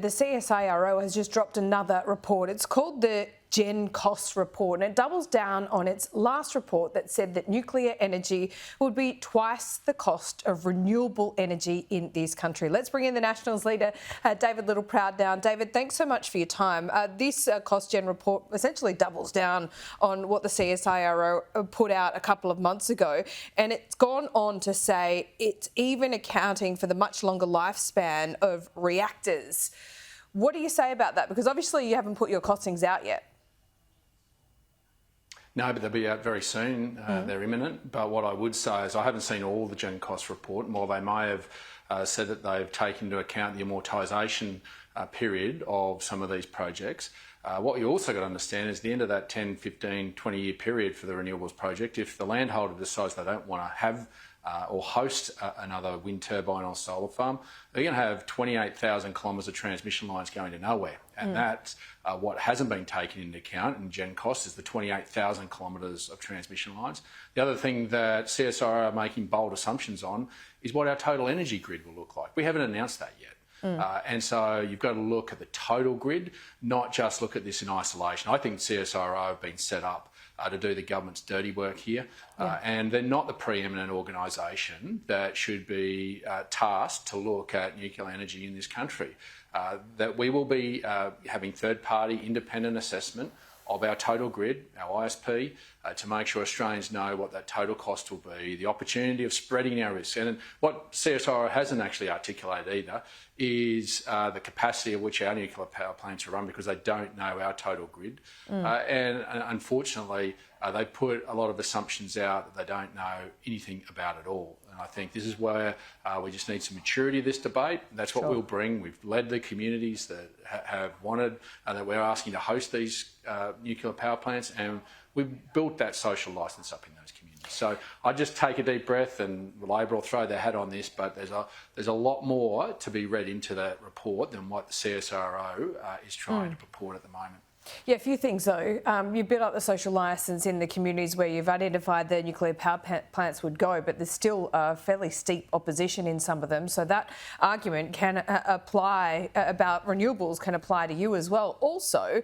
The CSIRO has just dropped another report. It's called the Gen Costs Report, and it doubles down on its last report that said that nuclear energy would be twice the cost of renewable energy in this country. Let's bring in the Nationals leader, David Littleproud, now. David, thanks so much for your time. This Cost Gen report essentially doubles down on what the CSIRO put out a couple of months ago, and it's gone on to say it's even accounting for the much longer lifespan of reactors. What do you say about that? Because obviously you haven't put your costings out yet. No, but they'll be out very soon. They're imminent. But what I would say is I haven't seen all the Gen Cost report, and while they may have said that they've taken into account the amortisation period of some of these projects, what you also got to understand is the end of that 10, 15, 20-year period for the renewables project, if the landholder decides they don't want to have or host another wind turbine or solar farm, they're going to have 28,000 kilometres of transmission lines going to nowhere. And that's what hasn't been taken into account in Gen Cost is the 28,000 kilometres of transmission lines. The other thing that CSIRO are making bold assumptions on is what our total energy grid will look like. We haven't announced that yet. And so you've got to look at the total grid, not just look at this in isolation. I think CSIRO have been set up to do the government's dirty work here, and they're not the preeminent organisation that should be tasked to look at nuclear energy in this country. That we will be having third-party independent assessment of our total grid, our ISP, to make sure Australians know what that total cost will be, the opportunity of spreading our risk. And what CSIRO hasn't actually articulated either is the capacity of which our nuclear power plants are run, because they don't know our total grid. And unfortunately, they put a lot of assumptions out that they don't know anything about at all. And I think this is where we just need some maturity of this debate. That's what we'll bring. We've led the communities that have wanted, that we're asking to host these nuclear power plants, and we've built that social licence up in those communities. So I just take a deep breath, and Labor will throw their hat on this, but there's a lot more to be read into that report than what the CSIRO is trying to purport at the moment. Yeah, a few things though. You built up the social licence in the communities where you've identified the nuclear power plants would go, but there's still fairly steep opposition in some of them. So that argument can apply about renewables can apply to you as well. Also,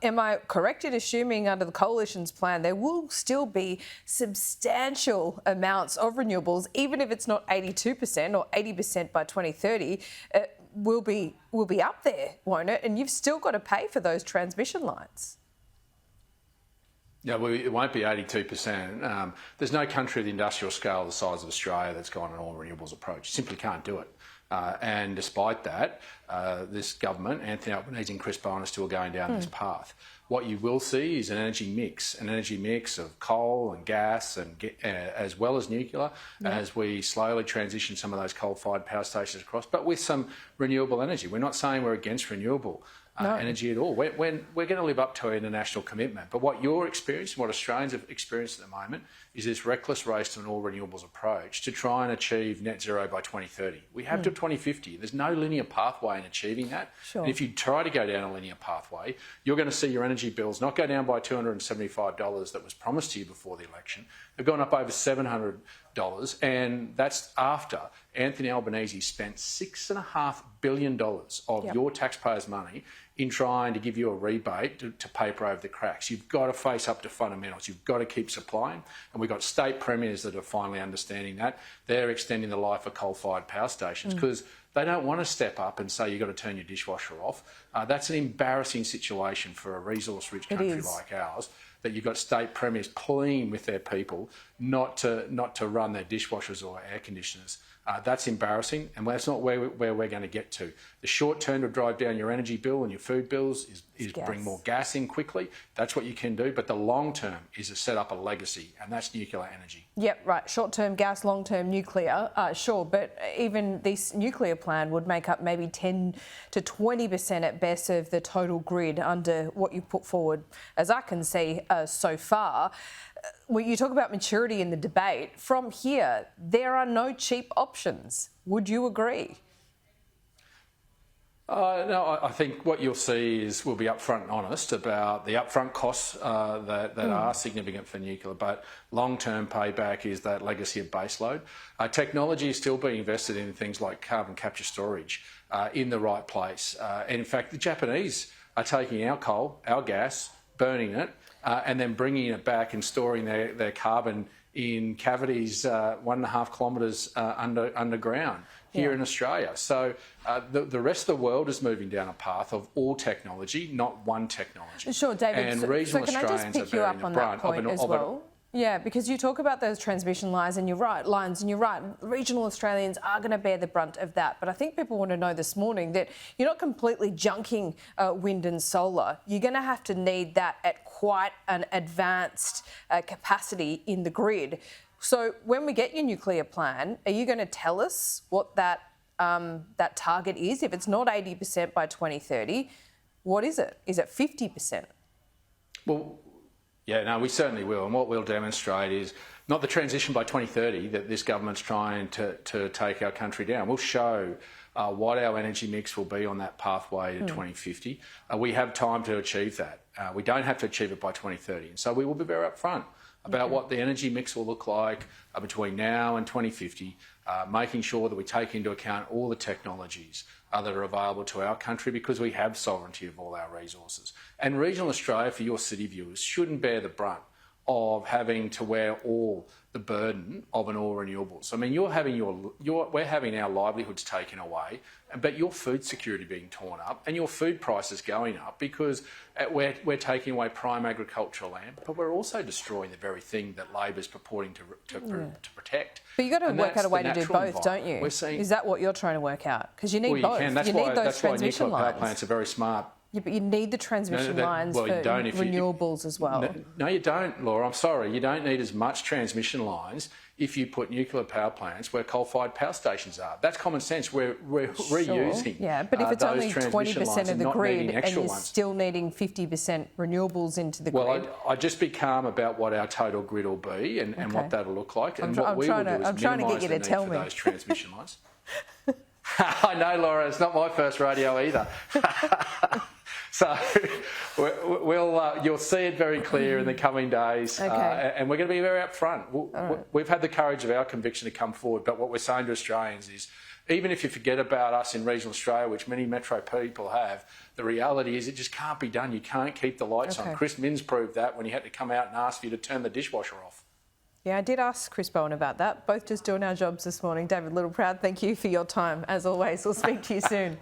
am I correct in assuming under the Coalition's plan there will still be substantial amounts of renewables, even if it's not 82% or 80% by 2030? Will be up there, won't it? And you've still got to pay for those transmission lines. Yeah, well, it won't be 82%. There's no country of the industrial scale the size of Australia that's got an all renewables approach. Simply can't do it. And despite that, this government, Anthony Albanese and Chris Bowen, are still going down this path. What you will see is an energy mix of coal and gas, and as well as nuclear, as we slowly transition some of those coal-fired power stations across, but with some renewable energy. We're not saying we're against renewable energy at all. We're going to live up to our international commitment. But what you're experiencing, what Australians have experienced at the moment, is this reckless race to an all renewables approach to try and achieve net zero by 2030. We have till 2050. There's no linear pathway in achieving that. And if you try to go down a linear pathway, you're going to see your energy bills not go down by $275 that was promised to you before the election. They've gone up over $700, and that's after Anthony Albanese spent $6.5 billion of your taxpayers' money in trying to give you a rebate to paper over the cracks. You've got to face up to fundamentals. You've got to keep supplying. And we've got state premiers that are finally understanding that. They're extending the life of coal-fired power stations because they don't want to step up and say you've got to turn your dishwasher off. That's an embarrassing situation for a resource-rich country like ours, that you've got state premiers pleading with their people not to run their dishwashers or air conditioners. That's embarrassing, and that's not where we're going to get to. The short term to drive down your energy bill and your food bills is bring more gas in quickly. That's what you can do. But the long term is to set up a legacy, and that's nuclear energy. Yep, right. Short term gas, long term nuclear, sure. But even this nuclear plan would make up maybe 10 to 20% at best of the total grid under what you've put forward, as I can see so far. When you talk about maturity in the debate, from here, there are no cheap options. Would you agree? No, I think what you'll see is we'll be upfront and honest about the upfront costs that are significant for nuclear, but long-term payback is that legacy of baseload. Technology is still being invested in things like carbon capture storage. in the right place. And in fact, the Japanese are taking our coal, our gas, burning it, and then bringing it back and storing their carbon in cavities 1.5 kilometres underground here in Australia. So the rest of the world is moving down a path of all technology, not one technology. Sure, David. And so regional can I just Australians pick you up on that point as well? Yeah, because you talk about those transmission lines, and you're right, regional Australians are going to bear the brunt of that. But I think people want to know this morning that you're not completely junking wind and solar. You're going to have to need that at quite an advanced capacity in the grid. So when we get your nuclear plan, are you going to tell us what that target is? If it's not 80% by 2030, what is it? Is it 50%? Well, yeah, no, we certainly will. And what we'll demonstrate is not the transition by 2030 that this government's trying to take our country down. We'll show what our energy mix will be on that pathway to 2050. We have time to achieve that. We don't have to achieve it by 2030. And so we will be very upfront about what the energy mix will look like between now and 2050, making sure that we take into account all the technologies that are available to our country, because we have sovereignty of all our resources. And regional Australia, for your city viewers, shouldn't bear the brunt of having to wear all the burden of an all renewables. I mean, we're having our livelihoods taken away, but your food security being torn up and your food prices going up because we're taking away prime agricultural land, but we're also destroying the very thing that Labor's purporting to protect. But you've got to work out a way to do both, don't you? Is that what you're trying to work out? Because you need both. You need those transmission lines. Power plants are very smart. Yeah, but you need the transmission lines for renewables as well. No, you don't, Laura. I'm sorry. You don't need as much transmission lines if you put nuclear power plants where coal-fired power stations are. That's common sense. We're reusing. Yeah, but if it's only 20% of the grid and you're still needing 50% renewables into the grid. Well, I just be calm about what our total grid will be and what that'll look like. And what we will do is minimise the need for those transmission lines. I know, Laura. It's not my first radio either. So you'll see it very clear in the coming days, and we're going to be very upfront. We've had the courage of our conviction to come forward, but what we're saying to Australians is, even if you forget about us in regional Australia, which many metro people have, the reality is it just can't be done. You can't keep the lights on. Chris Minns proved that when he had to come out and ask you to turn the dishwasher off. Yeah, I did ask Chris Bowen about that. Both just doing our jobs this morning. David Littleproud, thank you for your time. As always, we'll speak to you soon.